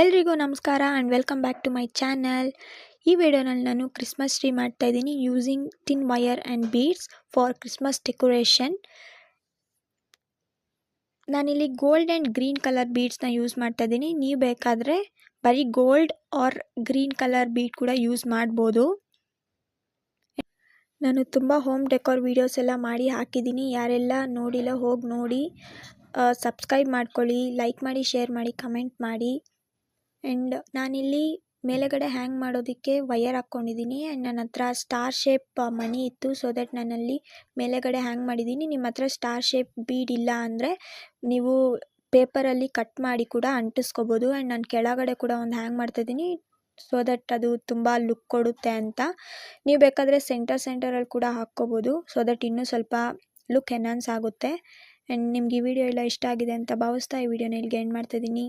ಎಲ್ರಿಗೂ ನಮಸ್ಕಾರ and welcome back to my channel. ಈ ವಿಡಿಯೋನಲ್ಲಿ ನಾನು ಕ್ರಿಸ್ಮಸ್ ಟ್ರೀ ಮಾಡ್ತಾ ಇದ್ದೀನಿ using tin wire and beads for Christmas decoration. ನಾನಿಲ್ಲಿ ಗೋಲ್ಡ್ ಆ್ಯಂಡ್ ಗ್ರೀನ್ ಕಲರ್ ಬೀಡ್ಸ್ನ ಯೂಸ್ ಮಾಡ್ತಾ ಇದ್ದೀನಿ. ನೀವು ಬೇಕಾದರೆ ಬರೀ gold or green colour bead ಕೂಡ ಯೂಸ್ ಮಾಡ್ಬೋದು. ನಾನು ತುಂಬ ಹೋಮ್ ಡೆಕೋರ್ ವೀಡಿಯೋಸ್ ಎಲ್ಲ ಮಾಡಿ ಹಾಕಿದ್ದೀನಿ. ಯಾರೆಲ್ಲ ನೋಡಿಲ್ಲ ಹೋಗಿ ನೋಡಿ, ಸಬ್ಸ್ಕ್ರೈಬ್ ಮಾಡ್ಕೊಳ್ಳಿ, ಲೈಕ್ ಮಾಡಿ, ಶೇರ್ ಮಾಡಿ, ಕಮೆಂಟ್ ಮಾಡಿ. ಆ್ಯಂಡ್ ನಾನಿಲ್ಲಿ ಮೇಲೆಗಡೆ ಹ್ಯಾಂಗ್ ಮಾಡೋದಕ್ಕೆ ವಯರ್ ಹಾಕ್ಕೊಂಡಿದ್ದೀನಿ. ಆ್ಯಂಡ್ ನನ್ನ ಹತ್ರ ಸ್ಟಾರ್ ಶೇಪ್ ಮಣಿ ಇತ್ತು, ಸೊ ದಟ್ ನಾನಲ್ಲಿ ಮೇಲೆಗಡೆ ಹ್ಯಾಂಗ್ ಮಾಡಿದ್ದೀನಿ. ನಿಮ್ಮ ಹತ್ರ ಸ್ಟಾರ್ ಶೇಪ್ ಬೀಡ್ ಇಲ್ಲ ಅಂದರೆ ನೀವು ಪೇಪರಲ್ಲಿ ಕಟ್ ಮಾಡಿ ಕೂಡ ಅಂಟಿಸ್ಕೋಬೋದು. ಆ್ಯಂಡ್ ನಾನು ಕೆಳಗಡೆ ಕೂಡ ಒಂದು ಹ್ಯಾಂಗ್ ಮಾಡ್ತಾಯಿದ್ದೀನಿ, ಸೊ ದಟ್ ಅದು ತುಂಬ ಲುಕ್ ಕೊಡುತ್ತೆ ಅಂತ. ನೀವು ಬೇಕಾದರೆ ಸೆಂಟರಲ್ಲಿ ಕೂಡ ಹಾಕ್ಕೋಬೋದು, ಸೊ ದಟ್ ಇನ್ನೂ ಸ್ವಲ್ಪ ಲುಕ್ ಎನ್ಹಾನ್ಸ್ ಆಗುತ್ತೆ. ಆ್ಯಂಡ್ ನಿಮ್ಗೆ ಈ ವಿಡಿಯೋ ಎಲ್ಲ ಇಷ್ಟ ಆಗಿದೆ ಅಂತ ಭಾವಿಸ್ತಾ ಈ ವಿಡಿಯೋನ ಇಲ್ಲಿಗೆ ಎಂಡ್ ಮಾಡ್ತಾಯಿದ್ದೀನಿ.